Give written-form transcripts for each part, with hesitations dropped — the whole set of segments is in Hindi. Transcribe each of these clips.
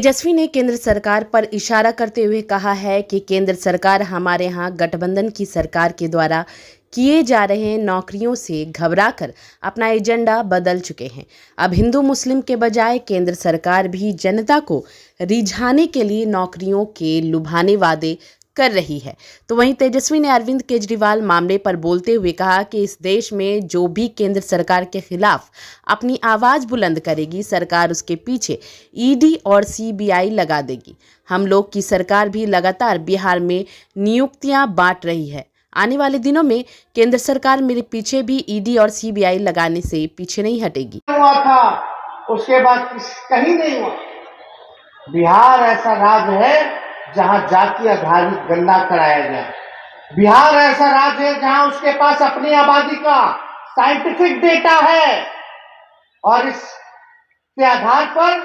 तेजस्वी ने केंद्र सरकार पर इशारा करते हुए कहा है कि केंद्र सरकार हमारे यहाँ गठबंधन की सरकार के द्वारा किए जा रहे नौकरियों से घबराकर अपना एजेंडा बदल चुके हैं। अब हिंदू मुस्लिम के बजाय केंद्र सरकार भी जनता को रिझाने के लिए नौकरियों के लुभाने वादे कर रही है। तो वहीं तेजस्वी ने अरविंद केजरीवाल मामले पर बोलते हुए कहा कि इस देश में जो भी केंद्र सरकार के खिलाफ अपनी आवाज बुलंद करेगी, सरकार उसके पीछे ईडी और सीबीआई लगा देगी। हम लोग की सरकार भी लगातार बिहार में नियुक्तियां बांट रही है। आने वाले दिनों में केंद्र सरकार मेरे पीछे भी ईडी और सीबीआई लगाने से पीछे नहीं हटेगी। हुआ था उसके बाद कहीं नहीं हुआ। बिहार ऐसा राज्य है जहां जाति आधारित गणना कराया गया। बिहार ऐसा राज्य है जहां उसके पास अपनी आबादी का साइंटिफिक डेटा है और इसके आधार पर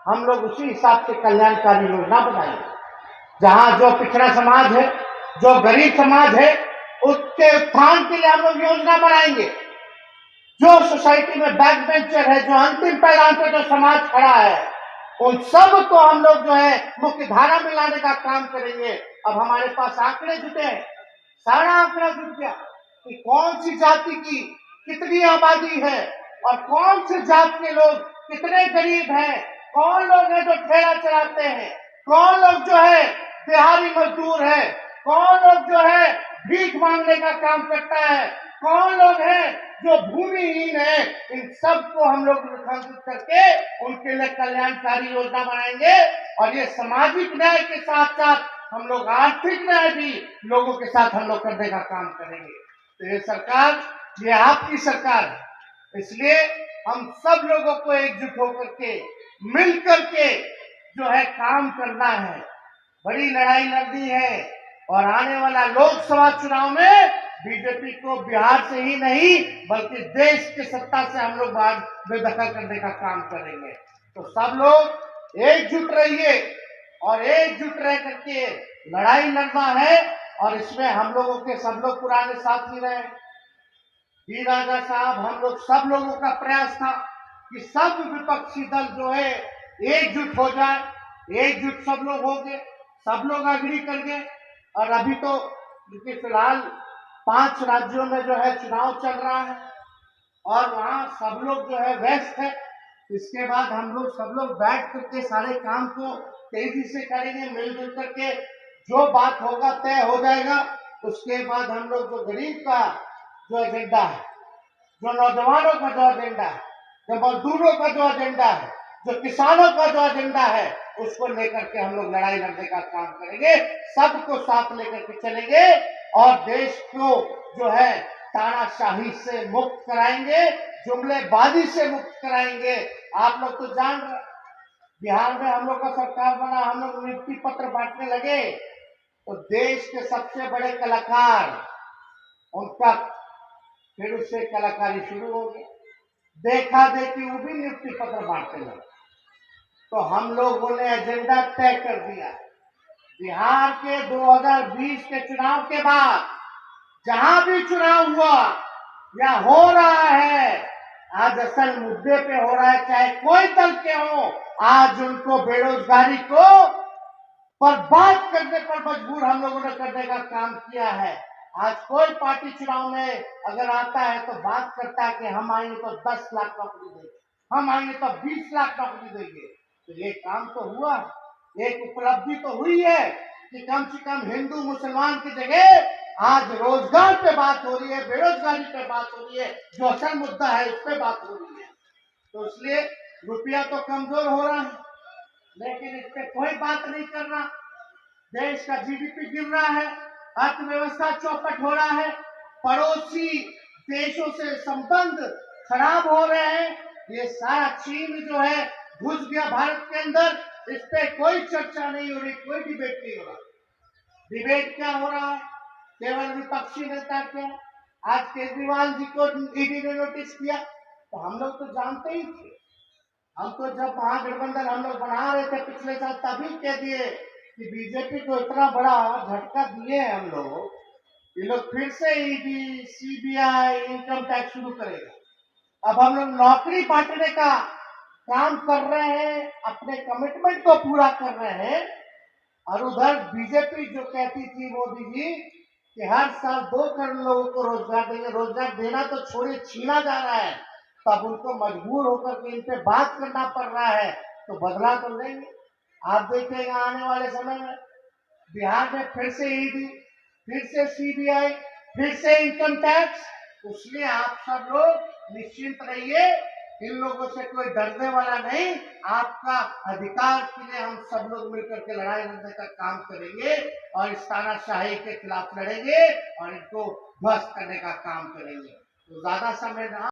हम लोग उसी हिसाब से कल्याणकारी योजना बनाएंगे। जहां जो पिछड़ा समाज है, जो गरीब समाज है, उसके उत्थान के लिए हम लोग योजना बनाएंगे। जो सोसाइटी में बैक बेंचर है, जो अंतिम पैदान पर जो समाज खड़ा है, उन सब को हम लोग जो है मुख्य धारा में लाने का काम करेंगे। अब हमारे पास आंकड़े जुटे हैं, सारा आंकड़ा जुट गया कि कौन सी जाति की कितनी आबादी है और कौन सी जात के लोग कितने गरीब हैं, कौन लोग हैं जो ठेला चलाते हैं, कौन लोग जो है दिहाड़ी मजदूर है, कौन लोग जो है भीख मांगने का काम करता है, कौन लोग हैं जो भूमिहीन है। इन सब को हम लोग रेखांकित करके उनके लिए कल्याणकारी योजना बनाएंगे और ये सामाजिक न्याय के साथ साथ हम लोग आर्थिक न्याय भी लोगों के साथ हम लोग करने का काम करेंगे। तो ये सरकार, ये आपकी सरकार है, इसलिए हम सब लोगों को एकजुट होकर के मिल करके जो है काम करना है। बड़ी लड़ाई लड़नी है और आने वाला लोकसभा चुनाव में बीजेपी को बिहार से ही नहीं बल्कि देश की सत्ता से हम लोग बाहर बेदखल करने का काम करेंगे। तो सब लोग एकजुट रहिए और एकजुट रह करके लड़ाई लड़ना है और इसमें हम लोगों के सब लोग पुराने साथी रहे। डी राजा साहब, हम लोग सब लोगों का प्रयास था कि सब विपक्षी दल जो है एकजुट हो जाए। एकजुट सब लोग हो गए, सब लोग अग्री कर गए और अभी तो फिलहाल 5 राज्यों में जो है चुनाव चल रहा है और वहां सब लोग जो है व्यस्त है। इसके बाद हम लोग सब लोग बैठ करके सारे काम को तेजी से करेंगे, मिलजुल करके जो बात होगा तय हो जाएगा। उसके बाद हम लोग जो गरीब का जो एजेंडा है, जो नौजवानों का जो एजेंडा है, जो मजदूरों का जो एजेंडा है, जो किसानों का जो एजेंडा है, उसको लेकर के हम लोग लड़ाई लड़ने का काम करेंगे। सबको साथ लेकर के चलेंगे और देश को जो है तानाशाही से मुक्त कराएंगे, जुमलेबाजी से मुक्त कराएंगे। आप लोग तो जान रहे, बिहार में हम लोग का सरकार बना, हम लोग नियुक्ति पत्र बांटने लगे तो देश के सबसे बड़े कलाकार, उनका फिर उससे कलाकारी शुरू हो गई। देखा देखी वो भी नियुक्ति पत्र बांटने लगे। तो हम लोगों ने एजेंडा तय कर दिया। बिहार के 2020 के चुनाव के बाद जहां भी चुनाव हुआ या हो रहा है, आज असल मुद्दे पे हो रहा है, चाहे कोई दल के हो, आज उनको बेरोजगारी को बर्बाद करने पर मजबूर हम लोगों ने करने का काम किया है। आज कोई पार्टी चुनाव में अगर आता है तो बात करता है कि हम आएंगे तो 10 लाख नौकरी देंगे, हम आएंगे तो 20 लाख नौकरी देंगे। तो ये काम तो हुआ, एक उपलब्धि तो हुई है कि कम से कम हिंदू मुसलमान की जगह आज रोजगार पे बात हो रही है, बेरोजगारी पे बात हो रही है, जो असल मुद्दा है उस पे बात हो रही है। तो इसलिए रुपया तो कमजोर हो रहा है लेकिन इस पे कोई बात नहीं कर रहा। देश का जीडीपी गिर रहा है, अर्थव्यवस्था चौपट हो रहा है, पड़ोसी देशों से संबंध खराब हो रहे हैं। ये सारा चीन जो है घुस गया भारत के अंदर, इस पे कोई चर्चा नहीं हो रही, कोई डिबेट नहीं हो रहा। डिबेट क्या हो रहा है? केवल विपक्षी नेता क्या? आज केजरीवाल जी को ईडी ने नोटिस किया तो हम लोग तो जानते ही थे। हम तो जब महागठबंधन हम लोग बना रहे थे पिछले साल तभी कह दिए कि बीजेपी को इतना बड़ा झटका दिए हैं हम लोग, ये लोग फिर से ईडी सीबीआई इनकम टैक्स शुरू करेगा। अब हम लोग नौकरी बांटने का काम कर रहे हैं, अपने कमिटमेंट को पूरा कर रहे हैं, और उधर बीजेपी जो कहती थी मोदी जी कि हर साल 2 करोड़ लोगों को रोजगार देंगे, रोजगार देना तो छोड़िए छीना जा रहा है, तब उनको मजबूर होकर के इन पे बात करना पड़ रहा है, तो बदला तो लेंगे। आप देखेंगे आने वाले समय में बिहार में फिर से ईडी, फिर से सीबीआई, फिर से इनकम टैक्स। इसलिए आप सब लोग निश्चिंत रहिए, इन लोगों से कोई डरने वाला नहीं। आपका अधिकार के लिए हम सब लोग मिलकर के लड़ाई लड़ने का काम करेंगे और इस तानाशाही के खिलाफ लड़ेंगे और इनको ध्वस्त करने का काम करेंगे। तो ज्यादा समय ना